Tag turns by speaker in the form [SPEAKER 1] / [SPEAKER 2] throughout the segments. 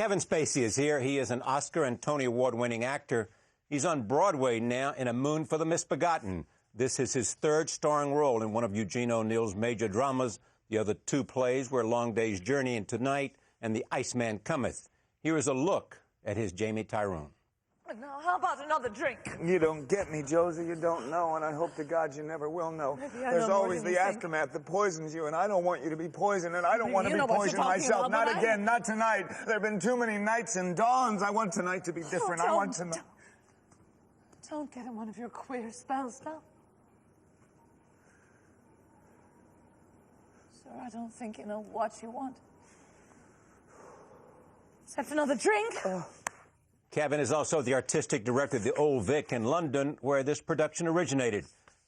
[SPEAKER 1] Kevin Spacey is here. He is an Oscar and Tony Award-winning actor. He's on Broadway now in A Moon for the Misbegotten. This is his third starring role in one of Eugene O'Neill's major dramas. The other two plays were Long Day's Journey and Tonight and The Iceman Cometh. Here is a look at his Jamie Tyrone.
[SPEAKER 2] Now, how about another drink?
[SPEAKER 3] You don't get me, Josie. You don't know, and I hope to God you never will know. There's always the aftermath that poisons you, and I don't want you to be poisoned, and I don't want to be poisoned myself. Not again, not tonight. There have been too many nights and dawns. I want tonight to be different. I want tonight.
[SPEAKER 2] Don't get in one of your queer spells now. Sir, I don't think you know what you want. Except another drink.
[SPEAKER 1] Kevin is also the artistic director of the Old Vic in London, where this production originated.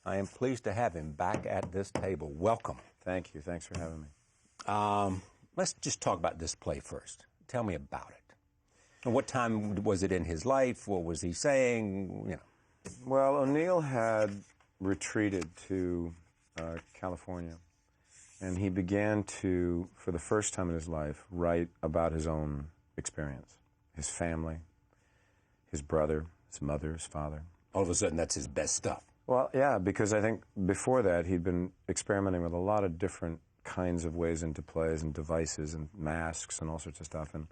[SPEAKER 1] I am pleased to have him back at this table. Welcome.
[SPEAKER 4] Thank you. Thanks for having me.
[SPEAKER 1] Let's just talk about this play first. Tell me about it. And what time was it in his life? What was he saying? You know.
[SPEAKER 4] Well, O'Neill had retreated to California, and he began to, for the first time in his life, write about his own experience, his family, his brother, his mother, his father.
[SPEAKER 1] All of a sudden, that's his best stuff.
[SPEAKER 4] Well, yeah, because I think before that, he'd been experimenting with a lot of different kinds of ways into plays and devices and masks and all sorts of stuff. And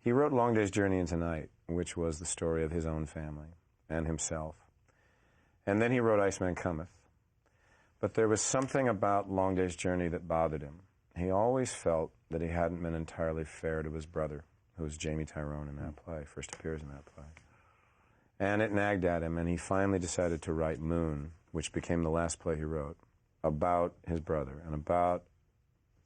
[SPEAKER 4] he wrote Long Day's Journey into Tonight, which was the story of his own family and himself. And then he wrote Iceman Cometh. But there was something about Long Day's Journey that bothered him. He always felt that he hadn't been entirely fair to his brother, who was Jamie Tyrone in that play, first appears in that play. And it nagged at him, and he finally decided to write Moon, which became the last play he wrote, about his brother and about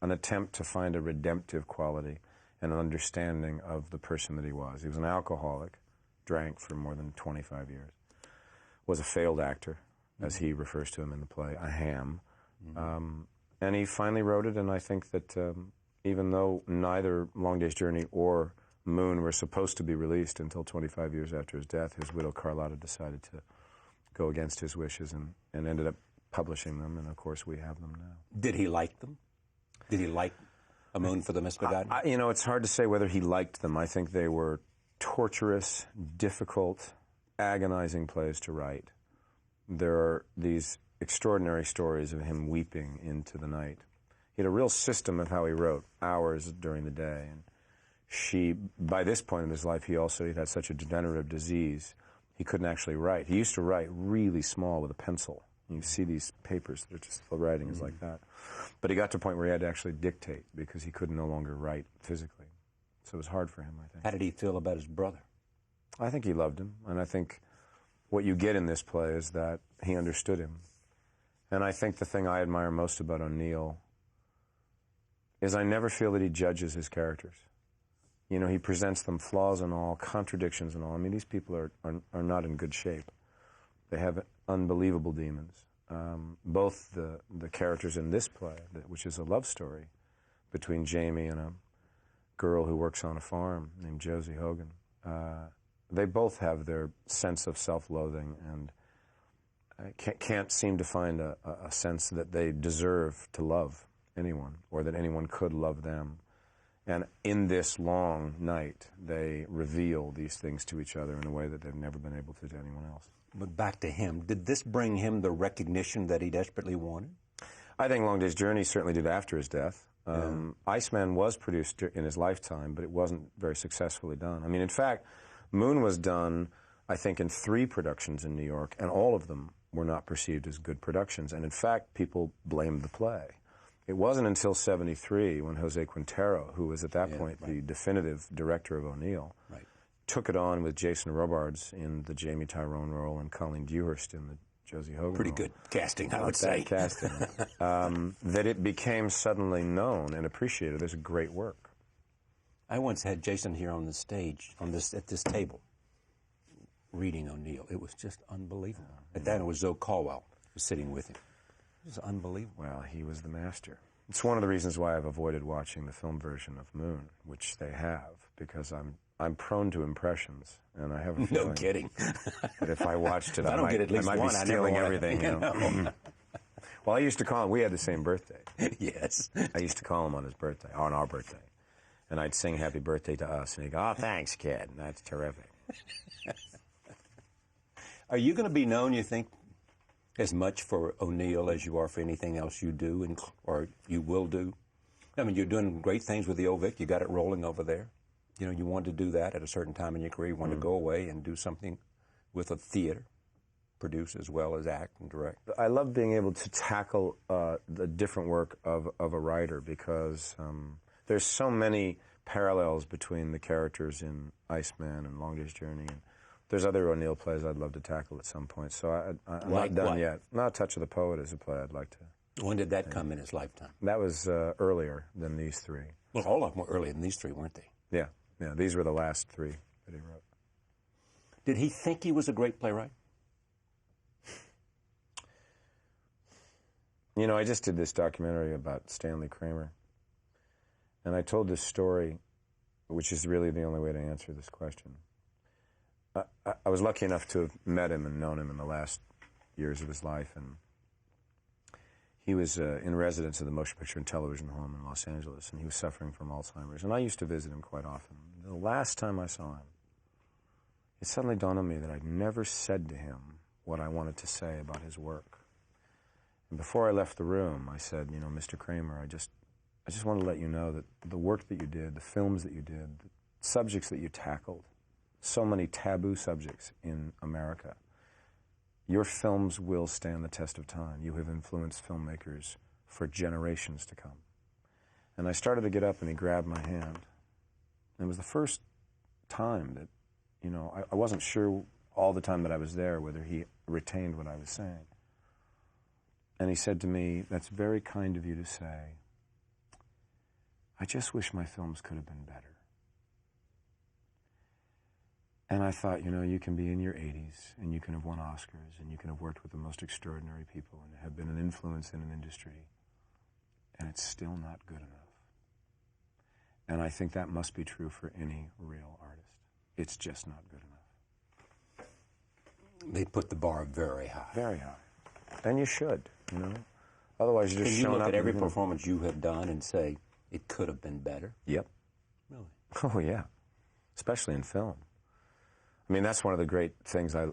[SPEAKER 4] an attempt to find a redemptive quality and an understanding of the person that he was. He was an alcoholic, drank for more than 25 years, was a failed actor, as he refers to him in the play, a ham. And he finally wrote it, and I think that even though neither Long Day's Journey or Moon were supposed to be released until 25 years after his death, his widow Carlotta decided to go against his wishes and ended up publishing them, and of course we have them now.
[SPEAKER 1] Did he like them? Did he like A Moon for the Misbegotten?
[SPEAKER 4] You know, it's hard to say whether he liked them. I think they were torturous, difficult, agonizing plays to write. There are these extraordinary stories of him weeping into the night. He had a real system of how he wrote, hours during the day. And by this point in his life, he had such a degenerative disease, he couldn't actually write. He used to write really small with a pencil. You see these papers that are just, the writing is like that. But he got to a point where he had to actually dictate because he could no longer write physically. So it was hard for him, I think.
[SPEAKER 1] How did he feel about his brother?
[SPEAKER 4] I think he loved him, and I think what you get in this play is that he understood him. And I think the thing I admire most about O'Neill is I never feel that he judges his characters. You know, he presents them flaws and all, contradictions and all. I mean, these people are not in good shape. They have unbelievable demons. Both the characters in this play, which is a love story between Jamie and a girl who works on a farm named Josie Hogan, they both have their sense of self-loathing and can't seem to find a sense that they deserve to love anyone or that anyone could love them. And in this long night, they reveal these things to each other in a way that they've never been able to anyone else.
[SPEAKER 1] But back to him, did this bring him the recognition that he desperately wanted?
[SPEAKER 4] I think Long Day's Journey certainly did after his death. Iceman was produced in his lifetime, but it wasn't very successfully done. I mean, in fact, Moon was done, I think, in 3 productions in New York, and all of them were not perceived as good productions. And in fact, people blamed the play. It wasn't until '73 when Jose Quintero, who was at that point the definitive director of O'Neill, took it on with Jason Robards in the Jamie Tyrone role and Colleen Dewhurst in the Josie Hogan
[SPEAKER 1] Pretty
[SPEAKER 4] role.
[SPEAKER 1] good casting, I would say.
[SPEAKER 4] Casting. That it became suddenly known and appreciated as a great work.
[SPEAKER 1] I once had Jason here on the stage, at this table, reading O'Neill. It was just unbelievable. At that, it was Zoe Caldwell was sitting with him. It was unbelievable.
[SPEAKER 4] Well, he was the master. It's one of the reasons why I've avoided watching the film version of Moon, which they have, because I'm prone to impressions, and I have a feeling
[SPEAKER 1] no kidding.
[SPEAKER 4] that if I watched it,
[SPEAKER 1] I might
[SPEAKER 4] be stealing everything. You know? Well, I used to call him. We had the same birthday.
[SPEAKER 1] Yes.
[SPEAKER 4] I used to call him on his birthday, on our birthday. And I'd sing Happy Birthday to Us, and he'd go, oh, thanks, kid. That's terrific.
[SPEAKER 1] Are you going to be known, you think, as much for O'Neill as you are for anything else you do or you will do? I mean, you're doing great things with the Old Vic. You got it rolling over there. You know, you wanted to do that at a certain time in your career. You wanted to go away and do something with a theater, produce as well as act and direct.
[SPEAKER 4] I love being able to tackle the different work of a writer because there's so many parallels between the characters in Iceman and Long Day's Journey. And there's other O'Neill plays I'd love to tackle at some point. So I'm not done yet. Not Touch of the Poet is a play I'd like to.
[SPEAKER 1] When did that come in his lifetime?
[SPEAKER 4] That was earlier than these three.
[SPEAKER 1] Well, all of them were earlier than these three, weren't they?
[SPEAKER 4] Yeah. Yeah, these were the last three that he wrote.
[SPEAKER 1] Did he think he was a great playwright?
[SPEAKER 4] You know, I just did this documentary about Stanley Kramer. And I told this story, which is really the only way to answer this question. I was lucky enough to have met him and known him in the last years of his life. And he was in residence at the Motion Picture and Television Home in Los Angeles, and he was suffering from Alzheimer's. And I used to visit him quite often. The last time I saw him, it suddenly dawned on me that I'd never said to him what I wanted to say about his work. And before I left the room, I said, you know, Mr. Kramer, I just want to let you know that the work that you did, the films that you did, the subjects that you tackled, so many taboo subjects in America, your films will stand the test of time. You have influenced filmmakers for generations to come. And I started to get up, and he grabbed my hand. And it was the first time that, you know, I wasn't sure all the time that I was there whether he retained what I was saying. And he said to me, that's very kind of you to say. I just wish my films could have been better. And I thought, you know, you can be in your 80s, and you can have won Oscars, and you can have worked with the most extraordinary people, and have been an influence in an industry, and it's still not good enough. And I think that must be true for any real artist. It's just not good enough.
[SPEAKER 1] They put the bar very high.
[SPEAKER 4] Very high. And you should, you know. Otherwise, you're just showing up.
[SPEAKER 1] Can you look at every performance you have done and say, it could have been better?
[SPEAKER 4] Yep.
[SPEAKER 1] Really?
[SPEAKER 4] Oh, yeah. Especially in film. I mean, that's one of the great things I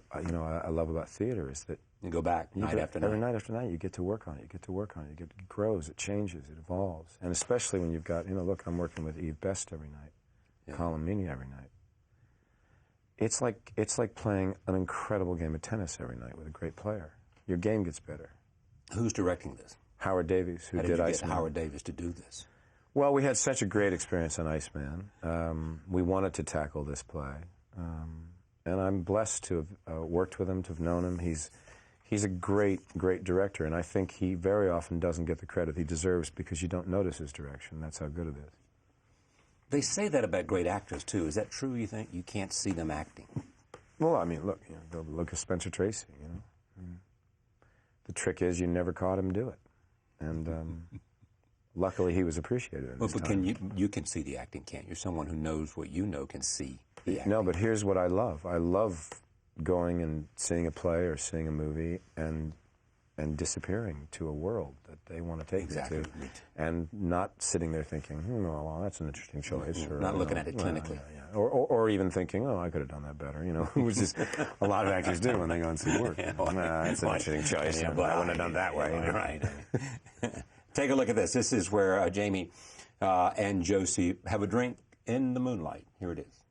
[SPEAKER 4] love about theater is that
[SPEAKER 1] you go back night after night.
[SPEAKER 4] Every night after night, you get to work on it. You get to work on it. It grows. It changes. It evolves. And especially when you've got, you know, look, I'm working with Eve Best every night, Colin Meaney every night. It's like playing an incredible game of tennis every night with a great player. Your game gets better.
[SPEAKER 1] Who's directing this?
[SPEAKER 4] Howard Davies, who did Iceman.
[SPEAKER 1] How did you get Howard Davies to do this?
[SPEAKER 4] Well, we had such a great experience on Iceman. We wanted to tackle this play. And I'm blessed to have worked with him, to have known him. He's a great, great director, and I think he very often doesn't get the credit he deserves because you don't notice his direction. That's how good it is.
[SPEAKER 1] They say that about great actors, too. Is that true, you think? You can't see them acting?
[SPEAKER 4] Well, I mean, look, you know, go look at Spencer Tracy, you know. The trick is you never caught him do it. And luckily he was appreciated in his time.
[SPEAKER 1] You can see the acting, can't you? Someone who knows what you know can see the acting.
[SPEAKER 4] No, but here's what I love. I love going and seeing a play or seeing a movie and disappearing to a world that they want to take you to, and not sitting there thinking, well, that's an interesting choice. Or,
[SPEAKER 1] not looking at it clinically.
[SPEAKER 4] Or even thinking, I could have done that better, you know, which is a lot of actors do when they go and see work. That's an interesting choice. I wouldn't have done that way. You know?
[SPEAKER 1] Right. Take a look at this. This is where Jamie and Josie have a drink in the moonlight. Here it is.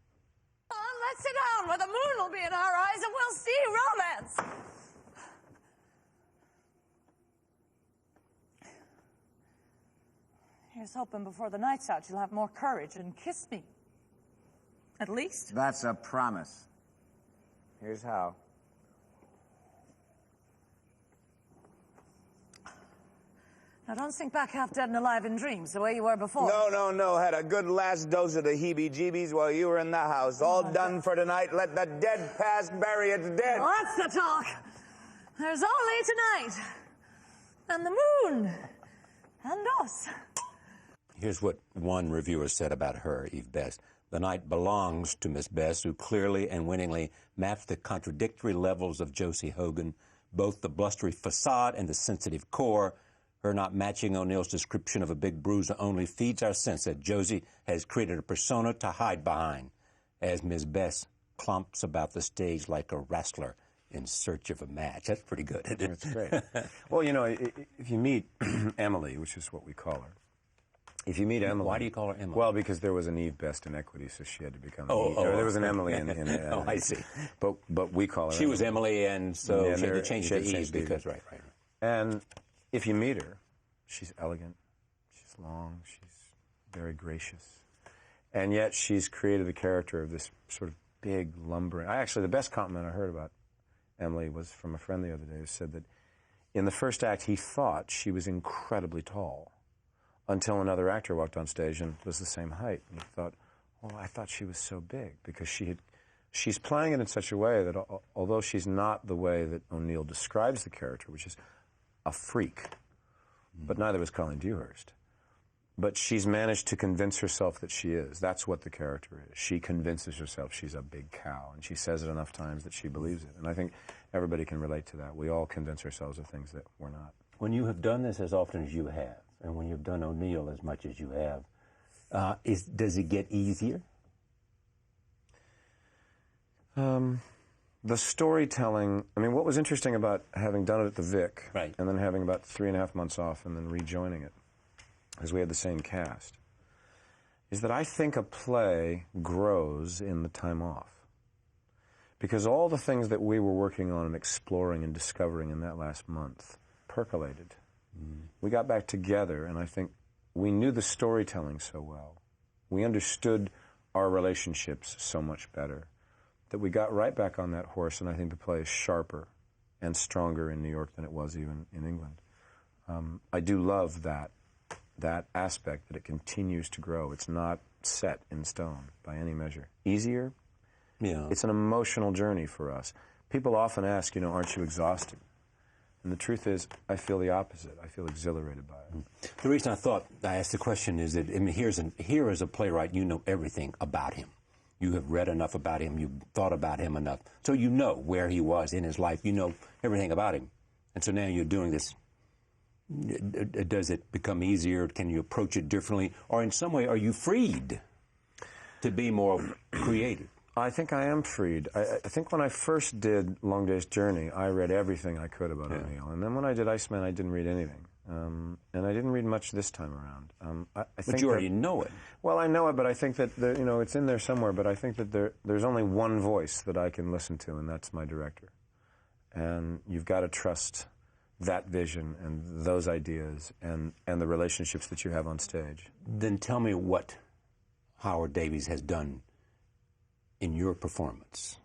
[SPEAKER 2] Let's sit down where the moon will be in our eyes and we'll see romance. Here's hoping before the night's out you'll have more courage and kiss me. At least.
[SPEAKER 3] That's a promise. Here's how.
[SPEAKER 2] Now don't sink back half dead and alive in dreams the way you were before.
[SPEAKER 3] No. Had a good last dose of the heebie-jeebies while you were in the house. All done for tonight. Let the dead past bury its dead.
[SPEAKER 2] Well, that's the talk. There's only tonight. And the moon. And us.
[SPEAKER 1] Here's what one reviewer said about her, Eve Best. The night belongs to Miss Best, who clearly and winningly mapped the contradictory levels of Josie Hogan, both the blustery facade and the sensitive core. Her not matching O'Neill's description of a big bruiser only feeds our sense that Josie has created a persona to hide behind, as Ms. Bess clumps about the stage like a wrestler in search of a match. That's pretty good, isn't it?
[SPEAKER 4] That's great. Well, you know, if you meet Emily, which is what we call her, if you meet Emily...
[SPEAKER 1] Why do you call her Emily?
[SPEAKER 4] Well, because there was an Eve Best in Equity, so she had to become Eve.
[SPEAKER 1] Oh,
[SPEAKER 4] there was an Emily in
[SPEAKER 1] oh, I see.
[SPEAKER 4] But we call her
[SPEAKER 1] She
[SPEAKER 4] Emily.
[SPEAKER 1] was Emily, and so
[SPEAKER 4] Yeah,
[SPEAKER 1] she had to change it to Eve because, right.
[SPEAKER 4] And if you meet her, she's elegant, she's long, she's very gracious. And yet she's created the character of this sort of big, lumbering... Actually, the best compliment I heard about Emily was from a friend the other day who said that in the first act he thought she was incredibly tall until another actor walked on stage and was the same height. And he thought, oh, I thought she was so big, because she's playing it in such a way that although she's not the way that O'Neill describes the character, which is a freak, but neither was Colleen Dewhurst. But she's managed to convince herself that she is. That's what the character is. She convinces herself she's a big cow, and she says it enough times that she believes it. And I think everybody can relate to that. We all convince ourselves of things that we're not.
[SPEAKER 1] When you have done this as often as you have, and when you've done O'Neill as much as you have, does it get easier?
[SPEAKER 4] The storytelling, I mean, what was interesting about having done it at the Vic,
[SPEAKER 1] right,
[SPEAKER 4] and then having about 3.5 months off and then rejoining it, because we had the same cast, is that I think a play grows in the time off. Because all the things that we were working on and exploring and discovering in that last month percolated. We got back together, and I think we knew the storytelling so well. We understood our relationships so much better that we got right back on that horse, and I think the play is sharper and stronger in New York than it was even in England. I do love that aspect, that it continues to grow. It's not set in stone by any measure. Easier?
[SPEAKER 1] Yeah.
[SPEAKER 4] It's an emotional journey for us. People often ask, aren't you exhausted? And the truth is, I feel the opposite. I feel exhilarated by it.
[SPEAKER 1] The reason I thought I asked the question is that, I mean, here as a playwright, you know everything about him. You have read enough about him. You've thought about him enough. So you know where he was in his life. You know everything about him. And so now you're doing this. Does it become easier? Can you approach it differently? Or in some way, are you freed to be more creative?
[SPEAKER 4] I think I am freed. I think when I first did Long Day's Journey, I read everything I could about O'Neill. And then when I did Iceman, I didn't read anything. And I didn't read much this time around. I think
[SPEAKER 1] but you already know it.
[SPEAKER 4] Well, I know it, but I think that, it's in there somewhere. But I think that there's only one voice that I can listen to, and that's my director. And you've got to trust that vision and those ideas and the relationships that you have on stage.
[SPEAKER 1] Then tell me what Howard Davies has done in your performance.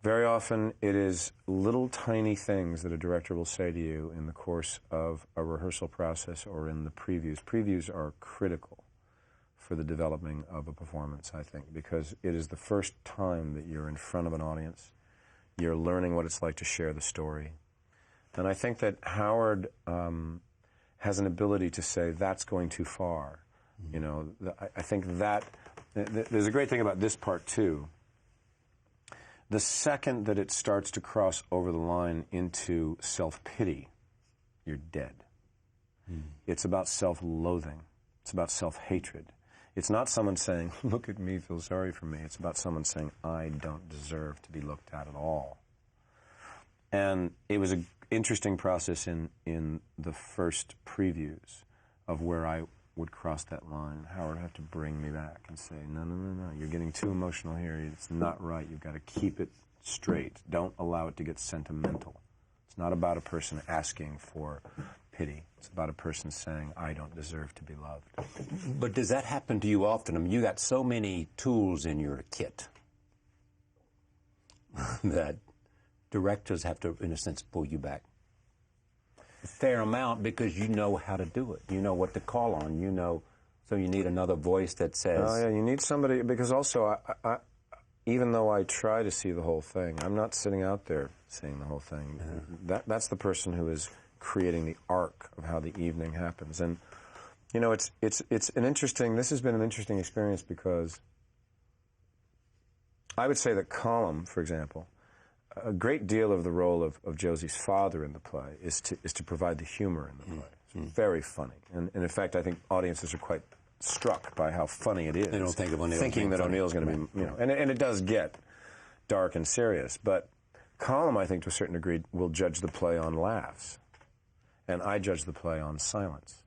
[SPEAKER 4] Very often it is little tiny things that a director will say to you in the course of a rehearsal process or in the previews. Previews are critical for the developing of a performance, I think, because it is the first time that you're in front of an audience. You're learning what it's like to share the story. And I think that Howard has an ability to say, that's going too far. I think that there's a great thing about this part, too. The second that it starts to cross over the line into self-pity, you're dead. It's about self-loathing. It's about self-hatred. It's not someone saying, look at me, feel sorry for me. It's about someone saying, I don't deserve to be looked at all. And it was an interesting process in the first previews of where I would cross that line. Howard would have to bring me back and say, no, you're getting too emotional here. It's not right. You've got to keep it straight. Don't allow it to get sentimental. It's not about a person asking for pity. It's about a person saying, I don't deserve to be loved.
[SPEAKER 1] But does that happen to you often? I mean, you got so many tools in your kit that directors have to, in a sense, pull you back a fair amount because you know how to do it. You know what to call on. So you need another voice that says...
[SPEAKER 4] Oh, yeah, you need somebody, because also, I even though I try to see the whole thing, I'm not sitting out there seeing the whole thing. That's the person who is creating the arc of how the evening happens. And, it's an interesting... This has been an interesting experience because I would say that Column, for example, a great deal of the role of Josie's father in the play is to provide the humor in the play. It's very funny. And in fact, I think audiences are quite struck by how funny it is.
[SPEAKER 1] They don't think of O'Neill
[SPEAKER 4] thinking that O'Neill's going to be, you know, and it does get dark and serious. But Colm, I think, to a certain degree, will judge the play on laughs. And I judge the play on silence.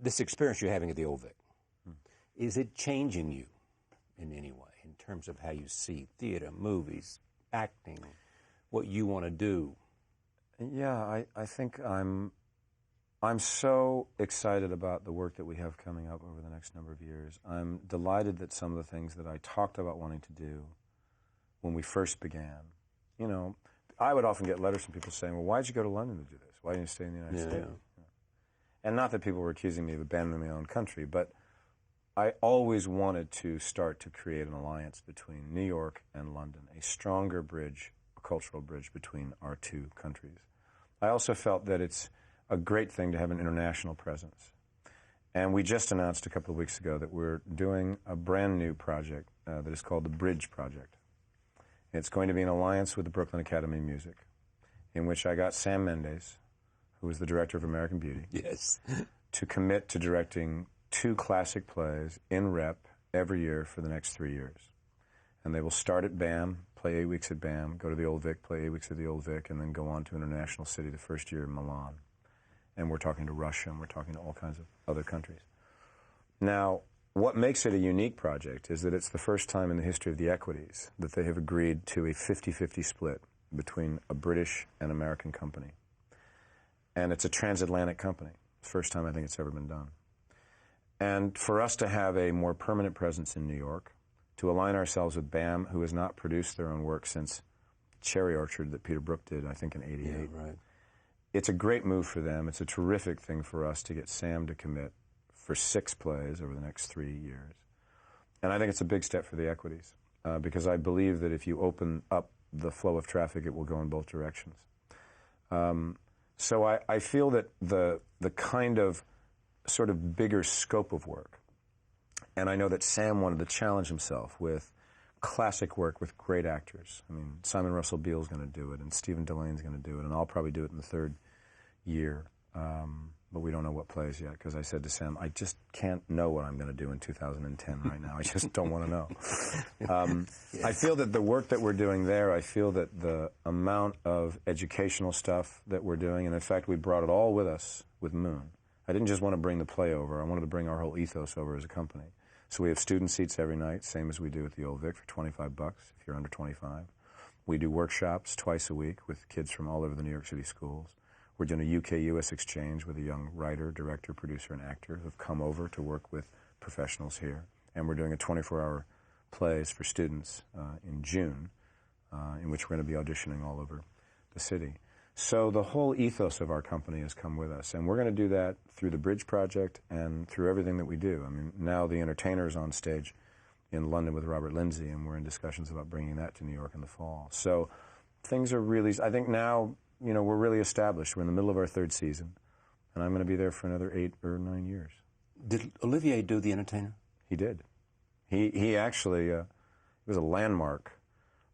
[SPEAKER 1] This experience you're having at the Old Vic, is it changing you in any way in terms of how you see theater, movies, acting, what you want to do?
[SPEAKER 4] Yeah, I think I'm so excited about the work that we have coming up over the next number of years. I'm delighted that some of the things that I talked about wanting to do when we first began, you know, I would often get letters from people saying, well, why did you go to London to do this? Why didn't you stay in the United States? Yeah. And not that people were accusing me of abandoning my own country, but I always wanted to start to create an alliance between New York and London, a stronger bridge, a cultural bridge between our two countries. I also felt that it's a great thing to have an international presence. And we just announced a couple of weeks ago that we're doing a brand new project that is called the Bridge Project. It's going to be an alliance with the Brooklyn Academy of Music, in which I got Sam Mendes, who was the director of American Beauty,
[SPEAKER 1] yes,
[SPEAKER 4] to commit to directing 2 classic plays in rep every year for the next 3 years. And they will start at BAM, play 8 weeks at BAM, go to the Old Vic, play 8 weeks at the Old Vic, and then go on to International City the first year in Milan. And we're talking to Russia, and we're talking to all kinds of other countries. Now, what makes it a unique project is that it's the first time in the history of the Equities that they have agreed to a 50-50 split between a British and American company. And it's a transatlantic company. First time I think it's ever been done. And for us to have a more permanent presence in New York, to align ourselves with BAM, who has not produced their own work since Cherry Orchard that Peter Brook did, I think, in '88.
[SPEAKER 1] Yeah, right.
[SPEAKER 4] It's a great move for them. It's a terrific thing for us to get Sam to commit for 6 plays over the next 3 years. And I think it's a big step for the Equities, because I believe that if you open up the flow of traffic, it will go in both directions. So I feel that the kind of sort of bigger scope of work, and I know that Sam wanted to challenge himself with classic work with great actors. I mean, Simon Russell Beale's going to do it, and Stephen Delaney's going to do it, and I'll probably do it in the 3rd year. But we don't know what plays yet, because I said to Sam, I just can't know what I'm going to do in 2010 right now. I just don't want to know. Yes. I feel that the work that we're doing there, I feel that the amount of educational stuff that we're doing, and in fact, we brought it all with us with Moon. I didn't just want to bring the play over. I wanted to bring our whole ethos over as a company. So we have student seats every night, same as we do at the Old Vic, for $25 if you're under 25. We do workshops twice a week with kids from all over the New York City schools. We're doing a UK-US exchange with a young writer, director, producer, and actor who have come over to work with professionals here. And we're doing a 24-hour plays for students in June, in which we're going to be auditioning all over the city. So the whole ethos of our company has come with us, and we're going to do that through the Bridge Project and through everything that we do. I mean, now The Entertainer's on stage in London with Robert Lindsay, and we're in discussions about bringing that to New York in the fall. So things are really, I think now, you know, we're really established. We're in the middle of our 3rd season, and I'm going to be there for another 8 or 9 years.
[SPEAKER 1] Did Olivier do The Entertainer?
[SPEAKER 4] He did. He actually, it was a landmark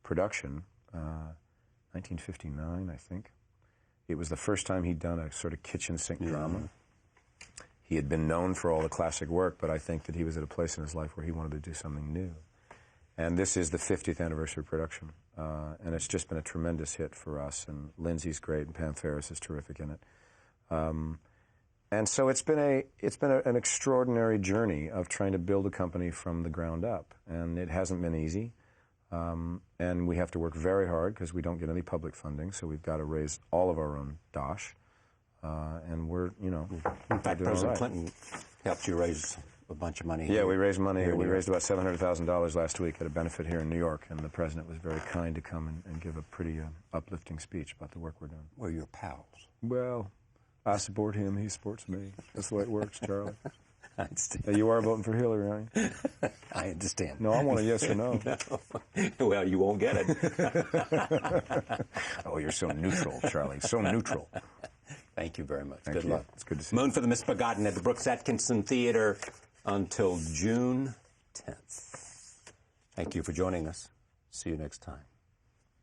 [SPEAKER 4] production, 1959, I think. It was the first time he'd done a sort of kitchen sink drama. He had been known for all the classic work, but I think that he was at a place in his life where he wanted to do something new. And this is the 50th anniversary production, and it's just been a tremendous hit for us. And Lindsay's great, and Pam Ferris is terrific in it. And so it's been an extraordinary journey of trying to build a company from the ground up, and it hasn't been easy. And we have to work very hard because we don't get any public funding, so we've got to raise all of our own dosh. And we're, you know,
[SPEAKER 1] in fact, President Clinton helped you raise a bunch of money.
[SPEAKER 4] Yeah, we raised money. We raised about $700,000 last week at a benefit here in New York, and the president was very kind to come and give a pretty uplifting speech about the work we're doing.
[SPEAKER 1] Well, you're pals.
[SPEAKER 4] Well, I support him, he supports me. That's the way it works, Charlie.
[SPEAKER 1] I understand.
[SPEAKER 4] You are voting for Hillary, aren't you?
[SPEAKER 1] I understand.
[SPEAKER 4] No, I want a yes or no.
[SPEAKER 1] No. Well, you won't get it.
[SPEAKER 4] Oh, you're so neutral, Charlie. So neutral.
[SPEAKER 1] Thank you very much.
[SPEAKER 4] Thank
[SPEAKER 1] Good
[SPEAKER 4] you.
[SPEAKER 1] luck.
[SPEAKER 4] It's good to see
[SPEAKER 1] Moon
[SPEAKER 4] you.
[SPEAKER 1] for the Misbegotten at the Brooks Atkinson Theater until June 10th. Thank you for joining us. See you next time.